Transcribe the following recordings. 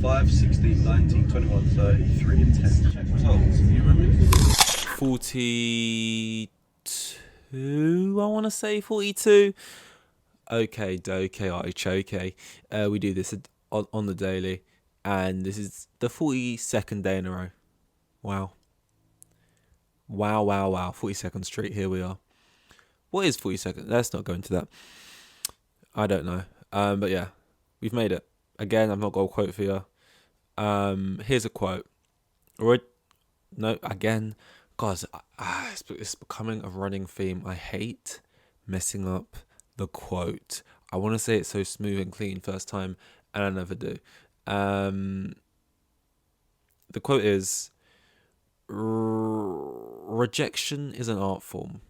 5, 16, 19, 21, 30, 3 and 10. Check results. You remember? 42, I want to say 42. Okay, Arch, okay. We do this on the daily, and this is the 42nd day in a row. Wow. 42nd street, here we are. What is 42nd? Let's not go into that. I don't know. But yeah, we've made it. Again, I've not got a quote for you. Here's a quote. No, again, guys, it's becoming a running theme. I hate messing up the quote. I want to say it so smooth and clean first time, and I never do. The quote is, rejection is an art form.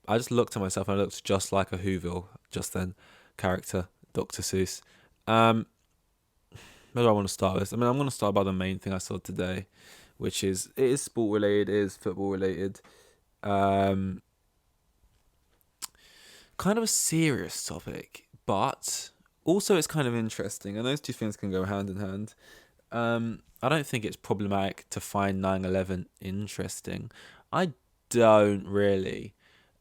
I just looked at myself and I looked just like a Whoville just then character, Dr. Seuss. Where do I want to start with? I mean, I'm going to start by the main thing I saw today, which is, it is sport related, it is football related. Kind of a serious topic, but also it's kind of interesting, and those two things can go hand in hand. I don't think it's problematic to find 9/11 interesting. I don't really.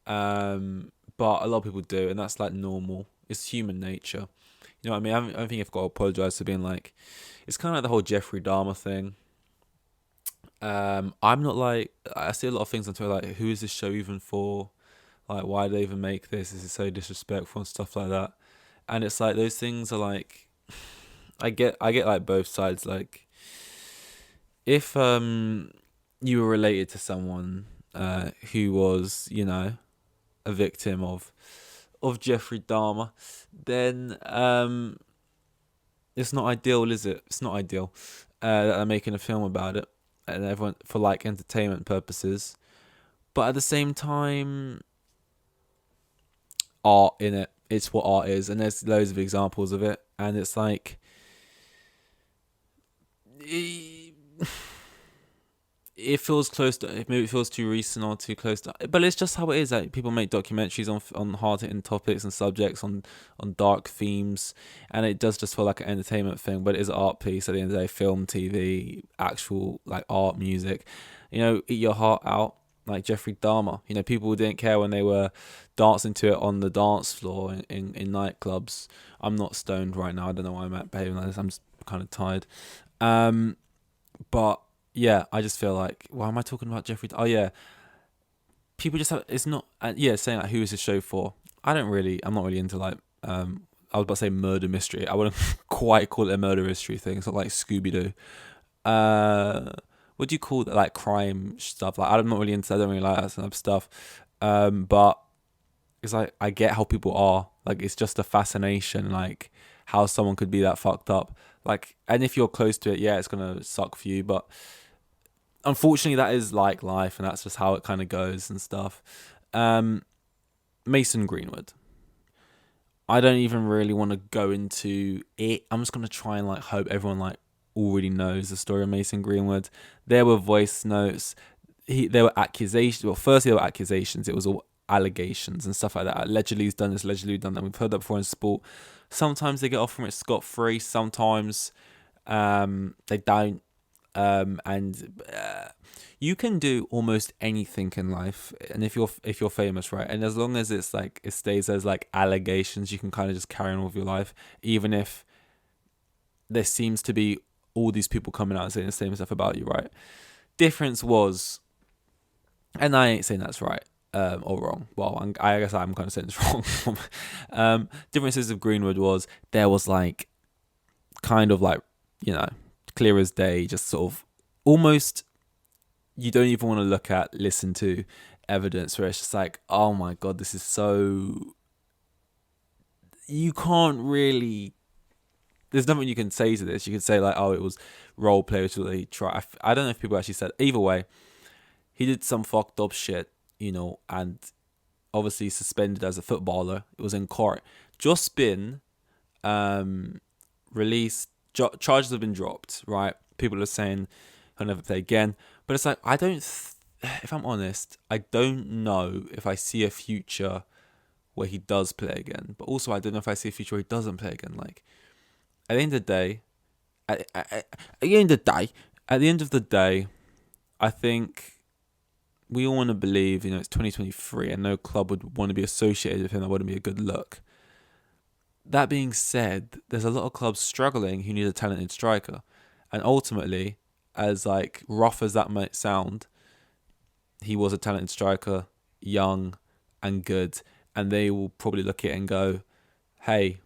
But a lot of people do, and that's like normal. It's human nature. You know what I mean? I don't think I've got to apologise for being like, it's kind of like the whole Jeffrey Dahmer thing. I'm not like, I see a lot of things on Twitter like, who is this show even for? Like, why do they even make this? This is so disrespectful and stuff like that. And it's like, those things are like, I get like both sides. Like, if you were related to someone who was, you know, a victim of Jeffrey Dahmer, then it's not ideal, is it? It's not ideal that they're making a film about it, and everyone for like entertainment purposes. But at the same time, art in it. It's what art is, and there's loads of examples of it, and it's like, it feels close to, maybe it feels too recent or too close to, but it's just how it is. Like, people make documentaries on hard-hitting topics and subjects, on dark themes, and it does just feel like an entertainment thing, but it is an art piece at the end of the day. Film, TV, actual like art, music, you know, eat your heart out. Like Jeffrey Dahmer, you know, people didn't care when they were dancing to it on the dance floor in nightclubs. I'm not stoned right now. I don't know why I'm behaving like this. I'm just kind of tired. But yeah, I just feel like, why am I talking about Jeffrey? Oh yeah, people just have, it's not, saying like, who is this show for? I'm not really into like, I was about to say murder mystery. I wouldn't quite call it a murder mystery thing. It's not like Scooby-Doo. What do you call that? Like crime stuff. Like, I'm not really into, I don't really like that kind of stuff. But it's like, I get how people are. Like, it's just a fascination, like how someone could be that fucked up. Like, and if you're close to it, yeah, it's gonna suck for you, but unfortunately that is like life, and that's just how it kind of goes and stuff. Mason Greenwood, I don't even really want to go into it. I'm just gonna try and like hope everyone like already knows the story of Mason Greenwood. There were voice notes, there were accusations. Well, first there were accusations, it was all allegations and stuff like that. Allegedly he's done this, allegedly done that. We've heard that before in sport. Sometimes they get off from it scot-free, sometimes they don't. And you can do almost anything in life, and if you're famous, right, and as long as it's like, it stays as like allegations, you can kind of just carry on with your life, even if there seems to be all these people coming out and saying the same stuff about you, right? Difference was, and I ain't saying that's right or wrong. Well, I guess I'm kind of saying it's wrong. Differences of Greenwood was, there was like, kind of like, you know, clear as day, just sort of almost, you don't even want to listen to evidence, where it's just like, oh my god, this is so, you can't really, there's nothing you can say to this. You could say like, oh, it was role play, which he tried. I don't know if people actually said. Either way, he did some fucked up shit, you know, and obviously suspended as a footballer. It was in court. Just been released. Charges have been dropped, right? People are saying he'll never play again. But it's like, I don't, if I'm honest, I don't know if I see a future where he does play again. But also, I don't know if I see a future where he doesn't play again. Like, At the end of the day, at the end of the day, at the end of the day, I think we all want to believe, it's 2023 and no club would want to be associated with him. That wouldn't be a good look. That being said, there's a lot of clubs struggling who need a talented striker. And ultimately, as like rough as that might sound, he was a talented striker, young and good. And they will probably look at it and go, hey,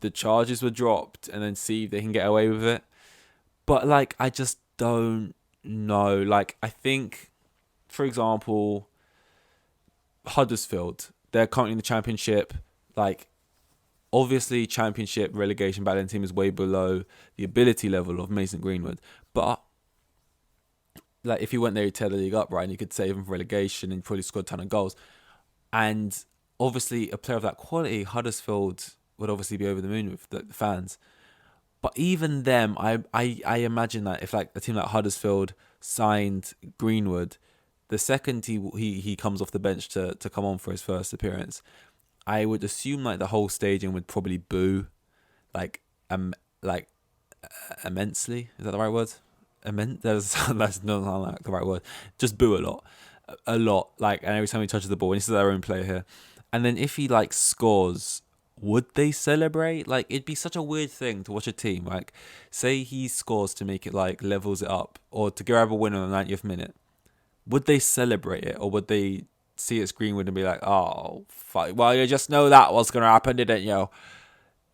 the charges were dropped, and then see if they can get away with it. But like, I just don't know. Like, I think, for example, Huddersfield, they're currently in the Championship. Like, obviously, Championship relegation battling team is way below the ability level of Mason Greenwood. But like, if he went there, he'd tear the league up, right? And you could save him from relegation and probably scored a ton of goals. And obviously, a player of that quality, Huddersfield would obviously be over the moon with the fans. But even them, I imagine that if like a team like Huddersfield signed Greenwood, the second he comes off the bench to come on for his first appearance, I would assume like the whole stadium would probably boo, like immensely. Is that the right word? That's not like the right word. Just boo a lot. Like, and every time he touches the ball, and this is their own player here. And then if he like scores, would they celebrate? Like, it'd be such a weird thing to watch a team. Like, say he scores to make it like levels it up, or to grab a win on the 90th minute. Would they celebrate it, or would they see it's Greenwood and be like, "Oh, fuck. Well, you just know that was gonna happen, didn't you?"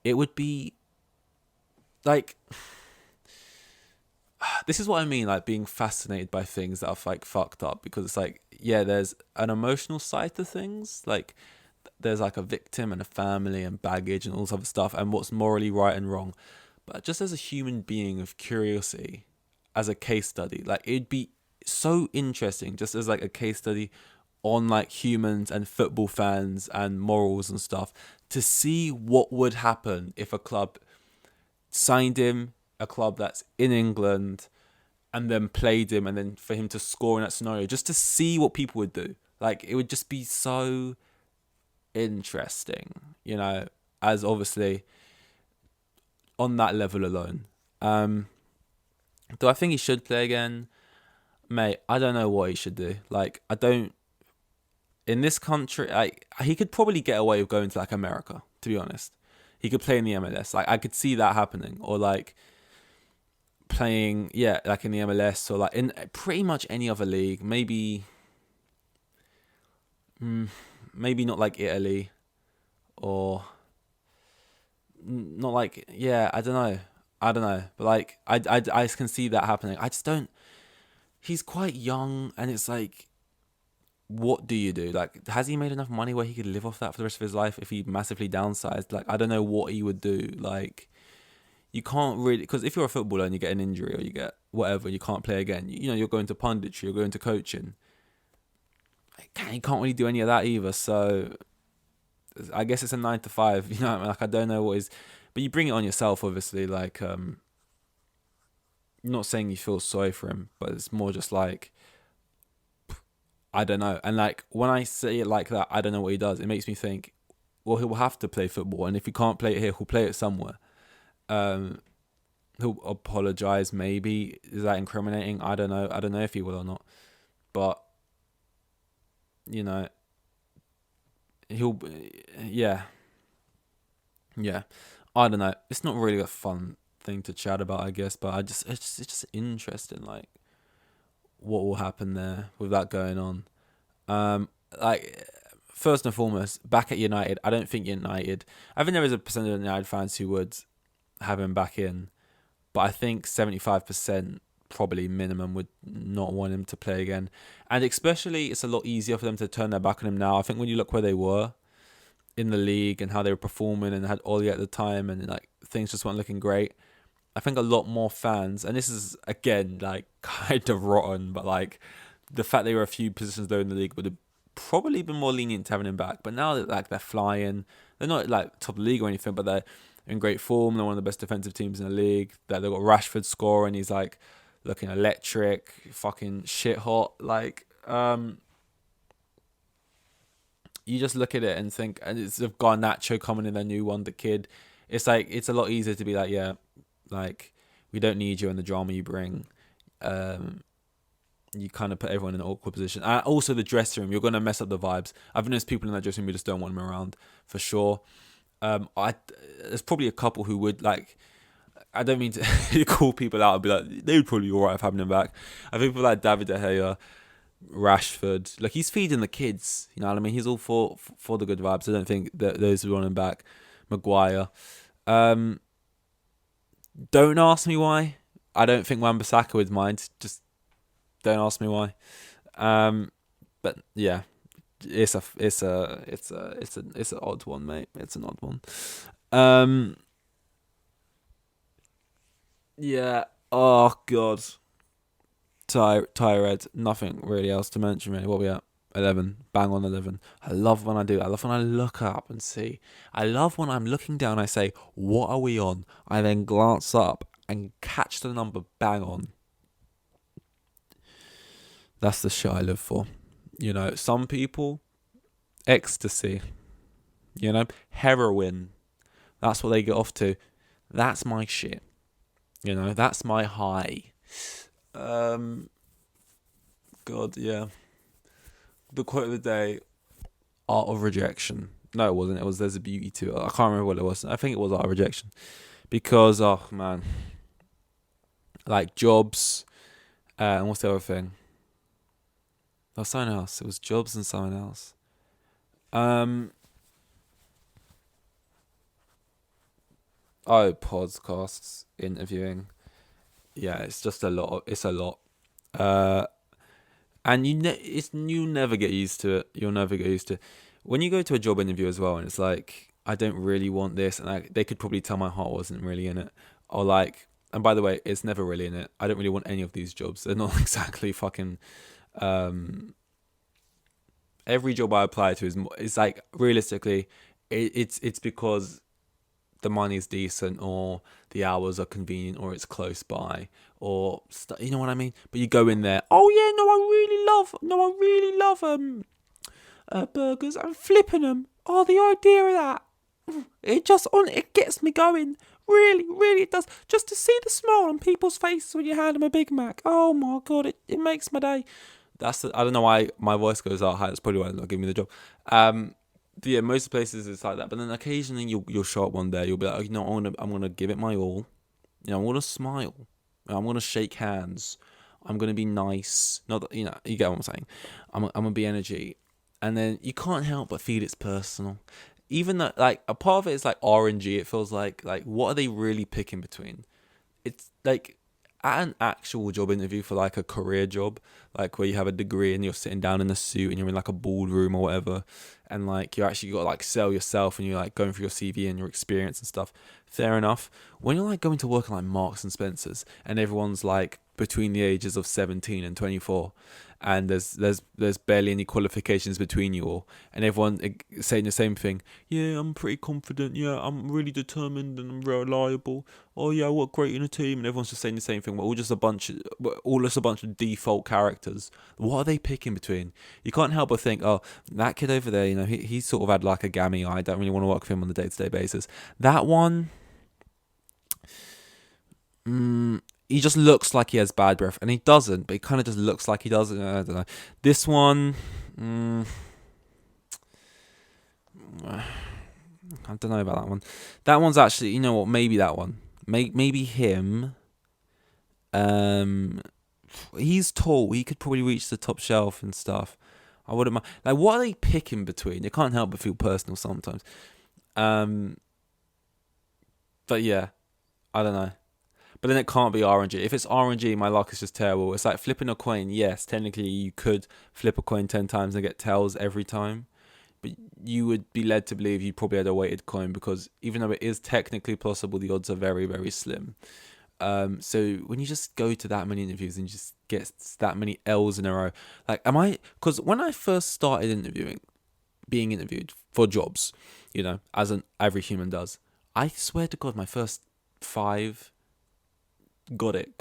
It would be like, this is what I mean, like being fascinated by things that are like fucked up, because it's like, yeah, there's an emotional side to things, like there's like a victim and a family and baggage and all this other stuff, and what's morally right and wrong. But just as a human being of curiosity, as a case study, like it'd be so interesting just as like a case study on like humans and football fans and morals and stuff, to see what would happen if a club signed him, a club that's in England, and then played him, and then for him to score in that scenario, just to see what people would do. Like, it would just be so interesting, as obviously on that level alone. Do I think he should play again? Mate, I don't know what he should do. Like, I don't... In this country, he could probably get away with going to, like, America, to be honest. He could play in the MLS. Like, I could see that happening. Or, like, playing, like in the MLS, or, like, in pretty much any other league. Maybe not, like, Italy. Or... Not, like... Yeah, I don't know. But, like, I can see that happening. I just don't... He's quite young, and it's like... What do you do? Like, has he made enough money where he could live off that for the rest of his life if he massively downsized? Like, I don't know what he would do. Like, you can't really... Because if you're a footballer and you get an injury or you get whatever, you can't play again. You're going to punditry, you're going to coaching. You can't really do any of that either. So, I guess it's a 9 to 5. Like, I don't know what is... But you bring it on yourself, obviously. Like, not saying you feel sorry for him, but it's more just like... I don't know. And like, when I say it like that, I don't know what he does. It makes me think, well, he'll have to play football. And if he can't play it here, he'll play it somewhere. He'll apologise, maybe. Is that incriminating? I don't know. I don't know if he will or not. But, he'll... Yeah. I don't know. It's not really a fun thing to chat about, I guess. But it's just interesting, like, what will happen there with that going on. Like, first and foremost, back at United, I don't think United... I think there is a percentage of United fans who would have him back in, but I think 75% probably minimum would not want him to play again. And especially, it's a lot easier for them to turn their back on him now. I think when you look where they were in the league and how they were performing and had Ollie at the time, and like things just weren't looking great, I think a lot more fans, and this is, again, like, kind of rotten, but, like, the fact they were a few positions low in the league would have probably been more lenient to having him back. But now that, like, they're flying, they're not, like, top of the league or anything, but they're in great form. They're one of the best defensive teams in the league. They've got Rashford scoring. He's, like, looking electric, fucking shit hot. Like, you just look at it and think, and it's Garnacho coming in, their new wonder kid. It's like it's a lot easier to be like, yeah, like we don't need you and the drama you bring. Um, you kind of put everyone in an awkward position. And also the dressing room, you're gonna mess up the vibes. I think there's people in that dressing room who just don't want them around for sure. I There's probably a couple who would like. I don't mean to call people out and be like they would probably be alright if having him back. I think people like David De Gea, Rashford, like he's feeding the kids. You know what I mean? He's all for the good vibes. I don't think that those who want him back. Maguire. Um, don't ask me why. I don't think Wan-Bissaka would mind. Just don't ask me why. But yeah, it's an odd one, mate. It's an odd one. Um, yeah. Oh god. Tired. Nothing really else to mention. Really. What are we at? 11. Bang on 11. I love when I do. I love when I look up and see. I love when I'm looking down. I say, "What are we on?" I then glance up and catch the number bang on. That's the shit I live for. You know, some people, ecstasy. You know, heroin. That's what they get off to. That's my shit. You know, that's my high. God, yeah. The quote of the day: "Art of rejection." No, it wasn't. It was "There's a beauty to it." I can't remember what it was. I think it was "Art of rejection," because oh man, like jobs. And what's the other thing? There was someone else. It was jobs and someone else. Oh, podcasts, interviewing. Yeah, it's just a lot. It's a lot. Uh, and you never get used to it. You'll never get used to it. When you go to a job interview as well, and it's like I don't really want this, and they could probably tell my heart wasn't really in it, or like. And by the way, it's never really in it. I don't really want any of these jobs. They're not exactly fucking. Every job I apply to is like realistically, it's because the money is decent or the hours are convenient or it's close by or you know what I mean. But you go in there, oh yeah, I really love burgers. I'm flipping them. Oh, the idea of that, it gets me going. Really, really, it does. Just to see the smile on people's faces when you hand them a Big Mac. Oh my god, it makes my day. I don't know why my voice goes out high. That's probably why they're not giving me the job. But yeah, most places it's like that. But then occasionally you'll show up one day. You'll be like, I'm gonna give it my all. You know, I'm gonna smile. I'm gonna shake hands. I'm gonna be nice. Not that, you get what I'm saying. I'm gonna be energy, and then you can't help but feel it's personal. Even that, like a part of it is like RNG. It feels like what are they really picking between? It's like at an actual job interview for like a career job, like where you have a degree and you're sitting down in a suit and you're in like a boardroom or whatever, and like you actually got to like sell yourself and you're like going through your CV and your experience and stuff. Fair enough. When you're like going to work at like Marks and Spencers and everyone's like between the ages of 17 and 24, and there's barely any qualifications between you all, and everyone saying the same thing. Yeah, I'm pretty confident. Yeah, I'm really determined and I'm reliable. Oh yeah, I work great in a team, and everyone's just saying the same thing. We're all just a bunch of default characters. What are they picking between? You can't help but think, oh, that kid over there, he sort of had like a gammy eye. I don't really want to work with him on a day-to-day basis. That one, he just looks like he has bad breath, and he doesn't, but he kind of just looks like he does. I don't know. This one, I don't know about that one. That one's actually, you know what? Maybe that one. Maybe him. He's tall. He could probably reach the top shelf and stuff. I wouldn't mind. Like, what are they picking between? You can't help but feel personal sometimes. But yeah, I don't know. But then it can't be RNG. If it's RNG, my luck is just terrible. It's like flipping a coin. Yes, technically you could flip a coin 10 times and get tails every time. But you would be led to believe you probably had a weighted coin, because even though it is technically possible, the odds are very, very slim. So when you just go to that many interviews and just get that many L's in a row, like, because when I first started being interviewed for jobs, as every human does, I swear to God, my first 5, got it.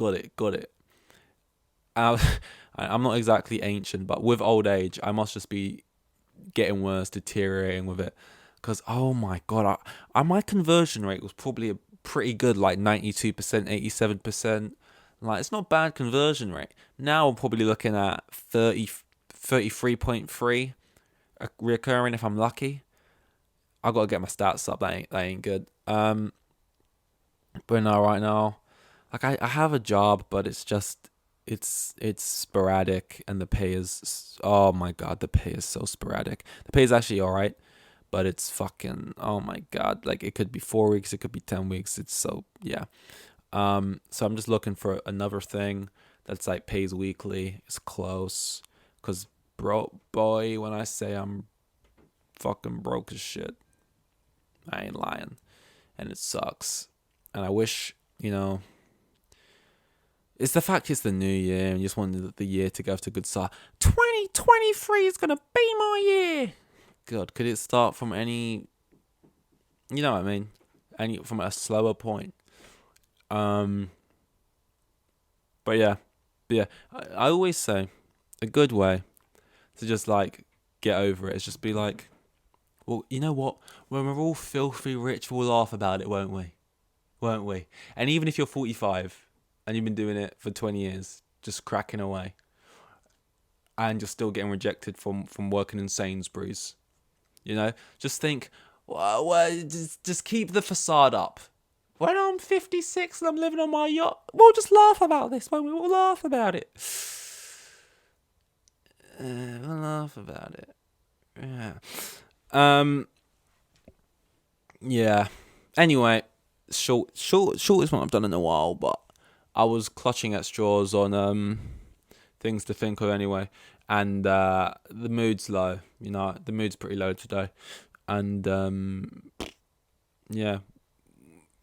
I'm not exactly ancient, but with old age, I must just be getting worse, deteriorating with it. Because, oh my God, my conversion rate was probably a pretty good, like 92%, 87%. Like, it's not bad conversion rate. Now I'm probably looking at 33.3 recurring if I'm lucky. I got to get my stats up. That ain't good. But no, right now, like I have a job, but it's just it's sporadic, and the pay is, oh my God, the pay is so sporadic. The pay is actually all right, but it's fucking, oh my God, like it could be 4 weeks, it could be 10 weeks. It's so, yeah. So I'm just looking for another thing that's like pays weekly. It's close, cause boy, when I say I'm fucking broke as shit, I ain't lying, and it sucks. And I wish, it's the fact it's the new year and you just wanted the year to go to a good start. 2023 is gonna be my year. God, could it start from any, you know what I mean? From a slower point. But yeah, I always say a good way to just like get over it is just be like, well, you know what? When we're all filthy rich, we'll laugh about it, won't we? Won't we? And even if you're 45 and you've been doing it for 20 years, just cracking away, and you're still getting rejected from working in Sainsbury's, just think, well, just keep the facade up. When I'm 56 and I'm living on my yacht, we'll just laugh about this, won't we? We'll laugh about it. We'll laugh about it. Yeah. Yeah. Anyway, shortest one I've done in a while, but I was clutching at straws on things to think of anyway, and the mood's low. The mood's pretty low today, and yeah,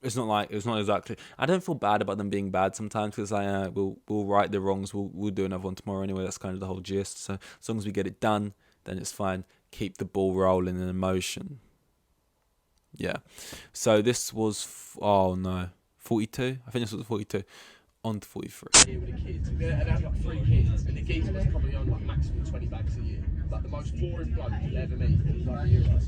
it's not exactly. I don't feel bad about them being bad sometimes, because we'll right the wrongs. We'll do another one tomorrow anyway. That's kind of the whole gist. So as long as we get it done, then it's fine. Keep the ball rolling in motion. Yeah. So this was 42. I think this was 42. On to 43. Here with the kids, and they have like 3 kids, and the geezer was probably on like maximum 20 bags a year. Like the most boring bloke you'll ever meet. He was like a hero.